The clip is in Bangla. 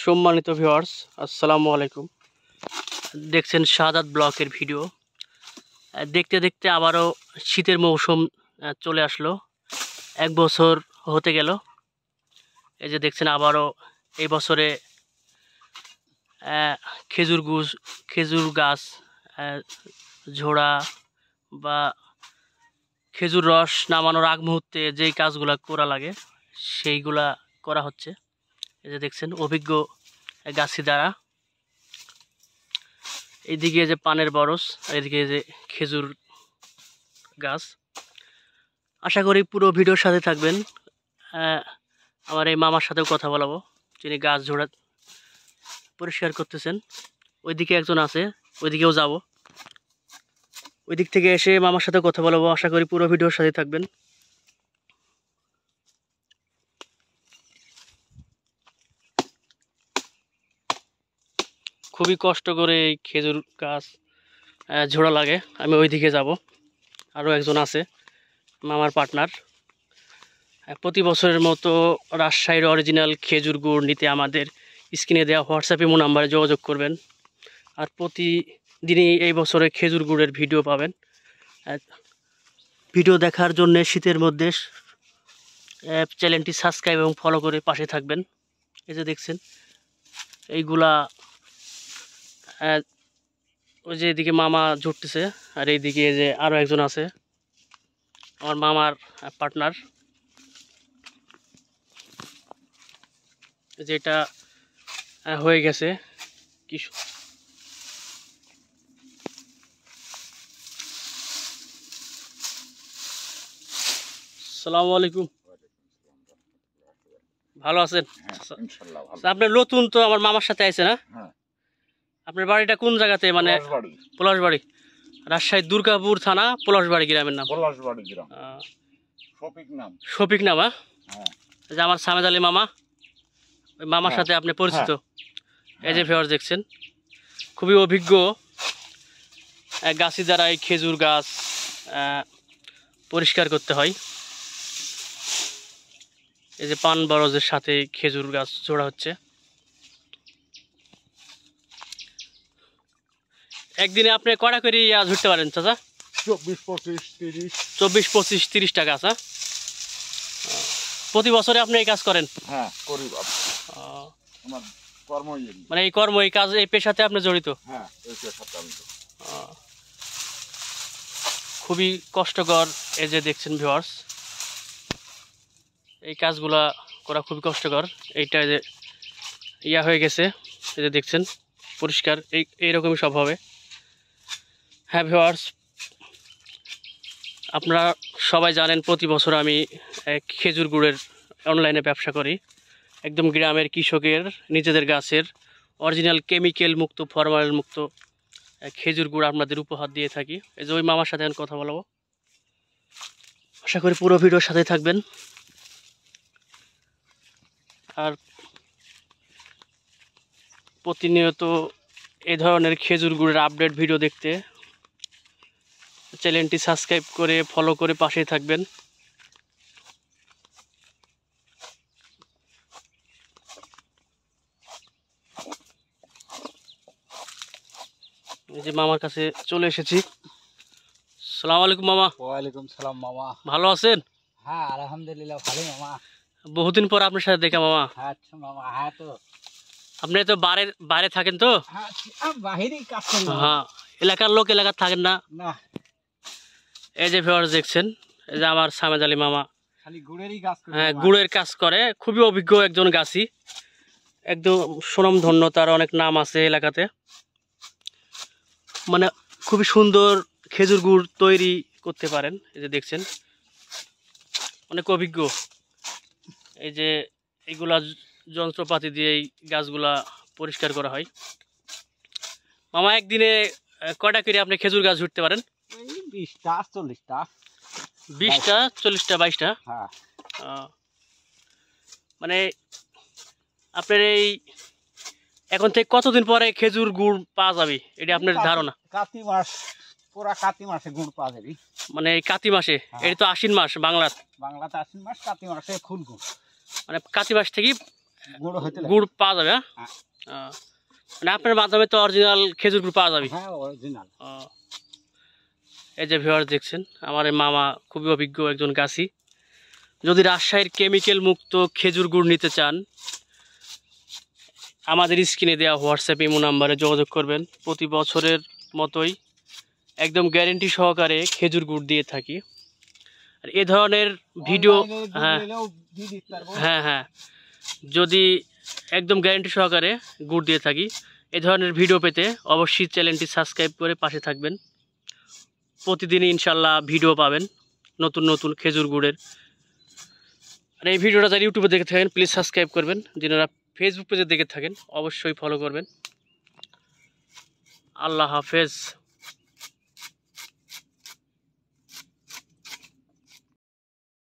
সম্মানিত ভিউয়ার্স, আসসালামু আলাইকুম। দেখছেন শাহাদাত ব্লকের ভিডিও। দেখতে দেখতে আবারও শীতের মৌসুম চলে আসলো। এক বছর হতে গেল। এই যে দেখছেন আবারও এই বছরে খেজুর গাছ ঝোড়া বা খেজুর রস নামানোর আগ মুহূর্তে যেই কাজগুলা করা লাগে সেইগুলা করা হচ্ছে। এই যে দেখছেন অভিজ্ঞ গাছি দ্বারা। এইদিকে যে পানের বরস, এদিকে যে খেজুর গাছ। আশা করি পুরো ভিডিওর সাথে থাকবেন। আমার এই মামার সাথেও কথা বলাবো, যিনি গাছ ঝোড়া পরিষ্কার করতেছেন। ওইদিকে একজন আছে, ওইদিকেও যাব। ওই দিক থেকে এসে মামার সাথে কথা বলাবো। আশা করি পুরো ভিডিওর সাথে থাকবেন। খুবই কষ্ট করে এই খেজুর গাছ ঝোড়া লাগে। আমি ওইদিকে যাব। আরও একজন আছে মামার পার্টনার। প্রতি বছরের মতো রাজশাহীর অরিজিনাল খেজুর গুড় নিতে আমাদের স্ক্রিনে দেওয়া হোয়াটসঅ্যাপ ইমো নাম্বারে যোগাযোগ করবেন। আর প্রতিদিনই এই বছরে খেজুর গুড়ের ভিডিও পাবেন। ভিডিও দেখার জন্য শীতের মধ্যে চ্যানেলটি সাবস্ক্রাইব এবং ফলো করে পাশে থাকবেন। এই যে দেখছেন এইগুলা ওই যে এদিকে মামা জুটতেছে, আর এইদিকে যে আরও একজন আছে আমার মামার পার্টনার। যেটা হয়ে গেছে কি আসসালামু আলাইকুম। ভালো আছেন? আপনার নতুন তো আমার মামার সাথে আছে না? আপনার বাড়িটা কোন জায়গাতে? মানে পলাশবাড়ি, রাজশাহী দুর্গাপুর থানা, পলাশবাড়ি গ্রামের নাম। শফিক নাম। যে আমার সামেদ আলী মামা, ওই মামার সাথে আপনি পরিচিত। এই যে ভিউয়ার্স দেখছেন খুবই অভিজ্ঞ গাছি দ্বারা এই খেজুর গাছ পরিষ্কার করতে হয়। এই যে পান বরজের সাথে খেজুর গাছ জোড়া হচ্ছে। একদিনে আপনি কটা করে ঝুড়তে পারেন চাচা? 24-25-30 টাকা আছে। প্রতি বছরে আপনি এই কাজ করেন? হ্যাঁ করি। মানে এই কর্ম, এই কাজ, এই পেশাতে আপনি জড়িত? হ্যাঁ, এই পেশাতে আমি। খুবই কষ্টকর। এই যে দেখছেন ভিউয়ার্স, এই কাজগুলা করা খুবই কষ্টকর। এইটা যে হয়ে গেছে, এই যে দেখছেন পরিষ্কার এইরকমই সব হবে। হ্যাঁ ভিউয়ার্স, আপনারা সবাই জানেন প্রতি বছর আমি খেজুর গুড়ের অনলাইনে ব্যবসা করি। একদম গ্রামের কৃষকের নিজেদের গাছের অরিজিনাল কেমিক্যাল মুক্ত, ফরমালিন মুক্ত খেজুর গুড় আপনাদের উপহার দিয়ে থাকি। এই যে ওই মামার সাথে এখন কথা বলবো। আশা করি পুরো ভিডিওর সাথে থাকবেন। আর প্রতিনিয়ত এই ধরনের খেজুর গুড়ের আপডেট ভিডিও দেখতে চ্যানেলটি সাবস্ক্রাইব করে ফলো করে পাশেই থাকবেন। এই যে মামার কাছে চলে এসেছি। আসসালামু আলাইকুম মামা। ওয়ালাইকুম সালাম মামা। ভালো আছেন? হ্যাঁ আলহামদুলিল্লাহ ভালো মামা। বহুদিন পর আপনার সাথে দেখা মামা। আচ্ছা মামা। হ্যাঁ তো আপনি তো বাইরে থাকেন তো? হ্যাঁ, বাহিরেই কাজ করি। হ্যাঁ, এলাকার লোক এলাকার থাকেন না। না। এই যে ভিউয়ার্স দেখছেন, এই যে আমার সামেদ আলী মামা খালি গুড়েরই কাজ করে। হ্যাঁ, গুড়ের কাজ করে। খুবই অভিজ্ঞ একজন গাছি, একদম সুনামধন্য, তার অনেক নাম আছে এলাকাতে। মানে খুবই সুন্দর খেজুর গুড় তৈরি করতে পারেন। এই যে দেখছেন অনেক অভিজ্ঞ। এই যে এইগুলা যন্ত্রপাতি দিয়ে এই গাছগুলা পরিষ্কার করা হয়। মামা একদিনে কয়টা করে আপনি খেজুর গাছ ঝুড়তে পারেন? 20টা 40টা। 20টা 40টা 22টা। হ্যাঁ। মানে আপনার এই এখন থেকে কতদিন পরে খেজুর গুড় পাওয়া যাবে, এটা আপনার ধারণা? কাতি মাস, পুরা কাতি মাসে গুড় পাওয়া যাবে। মানে এই কাতি মাসে? এটা তো আশ্বিন মাস বাংলাতে। বাংলাতে আশ্বিন মাস, কাতি মাসে ফুল গুড়। মানে কাতি মাস থেকে গুড় হইতে লাগে। গুড় পাওয়া যাবে? হ্যাঁ, হ্যাঁ। মানে আপনার মাধ্যমে তো অরিজিনাল খেজুর গুড় পাওয়া যাবে। হ্যাঁ অরিজিনাল। এই যে ভিউয়ার দেখছেন, আমার এই মামা খুবই অভিজ্ঞ একজন গাছি। যদি রাজশাহীর কেমিক্যাল মুক্ত খেজুর গুড় নিতে চান, আমাদের স্ক্রিনে দেওয়া হোয়াটসঅ্যাপ ইমো নাম্বারে যোগাযোগ করবেন। প্রতি বছরের মতোই একদম গ্যারেন্টি সহকারে খেজুর গুড় দিয়ে থাকি। আর এ ধরনের ভিডিও, হ্যাঁ হ্যাঁ হ্যাঁ, যদি একদম গ্যারেন্টি সহকারে গুড় দিয়ে থাকি, এ ধরনের ভিডিও পেতে অবশ্যই চ্যানেলটি সাবস্ক্রাইব করে পাশে থাকবেন। প্রতিদিনই ইনশাল্লাহ ভিডিও পাবেন নতুন নতুন খেজুর গুড়ের। আর এই ভিডিওটা যারা ইউটিউবে দেখে থাকেন প্লিজ সাবস্ক্রাইব করবেন, যারা ফেসবুক পেজে দেখে থাকেন অবশ্যই ফলো করবেন। আল্লাহ হাফেজ।